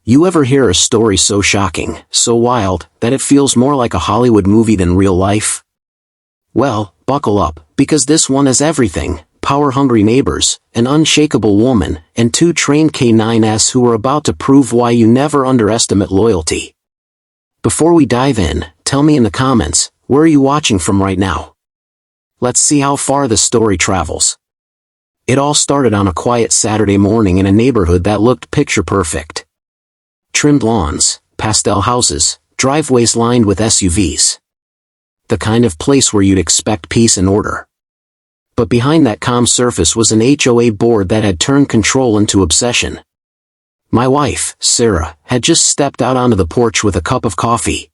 You ever hear a story so shocking, so wild, that it feels more like a Hollywood movie than real life? Well, buckle up, because this one has everything: power-hungry neighbors, an unshakable woman, and two trained K9s who are about to prove why you never underestimate loyalty. Before we dive in, tell me in the comments, where are you watching from right now? Let's see how far this story travels. It all started on a quiet Saturday morning in a neighborhood that looked picture-perfect. Trimmed lawns, pastel houses, driveways lined with SUVs. The kind of place where you'd expect peace and order. But behind that calm surface was an HOA board that had turned control into obsession. My wife, Sarah, had just stepped out onto the porch with a cup of coffee.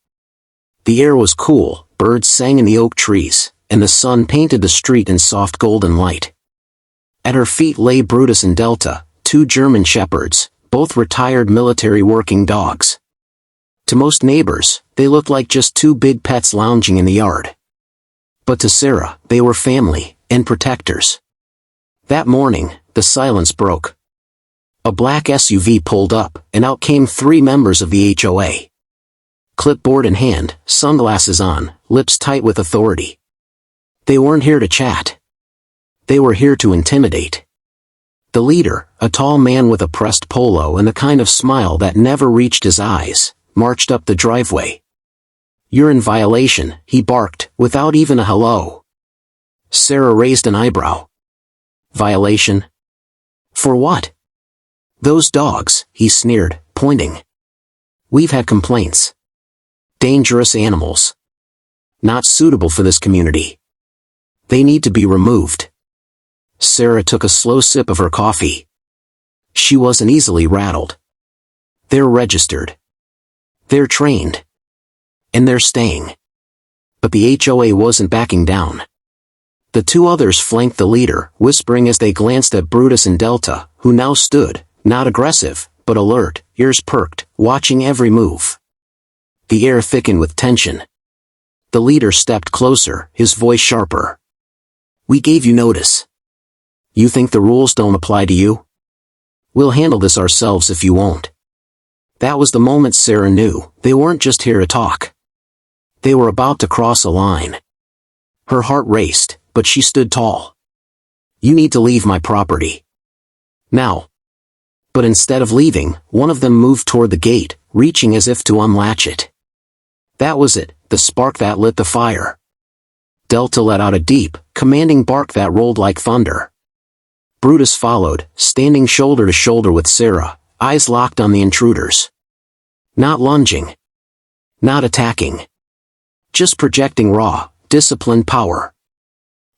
The air was cool, birds sang in the oak trees, and the sun painted the street in soft golden light. At her feet lay Brutus and Delta, two German shepherds, both retired military working dogs. To most neighbors, they looked like just two big pets lounging in the yard. But to Sarah, they were family, and protectors. That morning, the silence broke. A black SUV pulled up, and out came three members of the HOA. Clipboard in hand, sunglasses on, lips tight with authority. They weren't here to chat. They were here to intimidate. The leader, a tall man with a pressed polo and the kind of smile that never reached his eyes, marched up the driveway. "You're in violation," he barked, without even a hello. Sarah raised an eyebrow. "Violation? For what?" "Those dogs," he sneered, pointing. "We've had complaints. Dangerous animals. Not suitable for this community. They need to be removed." Sarah took a slow sip of her coffee. She wasn't easily rattled. They're registered. They're trained. And they're staying. But the HOA wasn't backing down. The two others flanked the leader, whispering as they glanced at Brutus and Delta, who now stood, not aggressive, but alert, ears perked, watching every move. The air thickened with tension. The leader stepped closer, his voice sharper. "We gave you notice. You think the rules don't apply to you? We'll handle this ourselves if you won't." That was the moment Sarah knew they weren't just here to talk. They were about to cross a line. Her heart raced, but she stood tall. "You need to leave my property. Now." But instead of leaving, one of them moved toward the gate, reaching as if to unlatch it. That was it, the spark that lit the fire. Delta let out a deep, commanding bark that rolled like thunder. Brutus followed, standing shoulder to shoulder with Sarah, eyes locked on the intruders. Not lunging. Not attacking. Just projecting raw, disciplined power.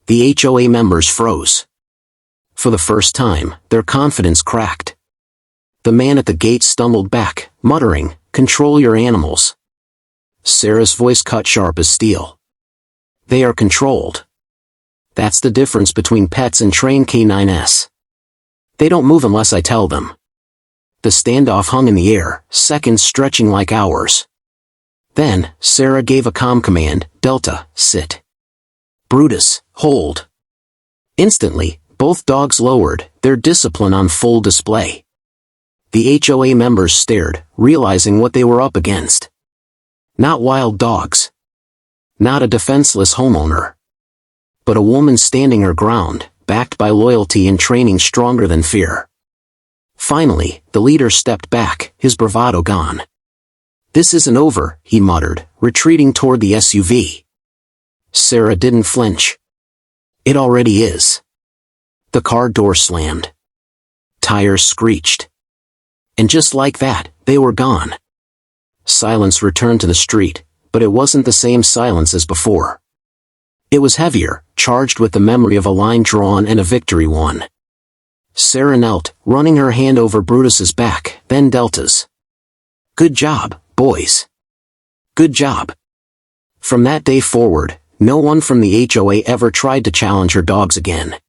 The HOA members froze. For the first time, their confidence cracked. The man at the gate stumbled back, muttering, "Control your animals." Sarah's voice cut sharp as steel. "They are controlled. That's the difference between pets and trained K9s. They don't move unless I tell them." The standoff hung in the air, seconds stretching like hours. Then, Sarah gave a calm command, "Delta, sit. Brutus, hold." Instantly, both dogs lowered, their discipline on full display. The HOA members stared, realizing what they were up against. Not wild dogs. Not a defenseless homeowner. But a woman standing her ground, backed by loyalty and training stronger than fear. Finally, the leader stepped back, his bravado gone. "This isn't over," he muttered, retreating toward the SUV. Sarah didn't flinch. "It already is." The car door slammed. Tires screeched. And just like that, they were gone. Silence returned to the street, but it wasn't the same silence as before. It was heavier, charged with the memory of a line drawn and a victory won. Sarah knelt, running her hand over Brutus's back, then Delta's. "Good job, boys. Good job." From that day forward, no one from the HOA ever tried to challenge her dogs again.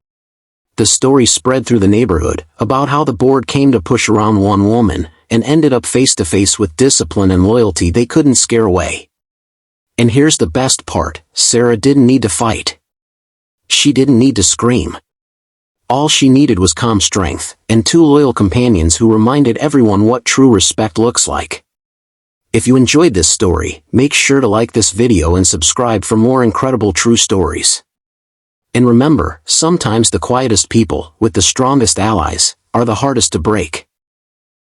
The story spread through the neighborhood, about how the board came to push around one woman, and ended up face to face with discipline and loyalty they couldn't scare away. And here's the best part, Sarah didn't need to fight. She didn't need to scream. All she needed was calm strength, and 2 loyal companions who reminded everyone what true respect looks like. If you enjoyed this story, make sure to like this video and subscribe for more incredible true stories. And remember, sometimes the quietest people, with the strongest allies, are the hardest to break.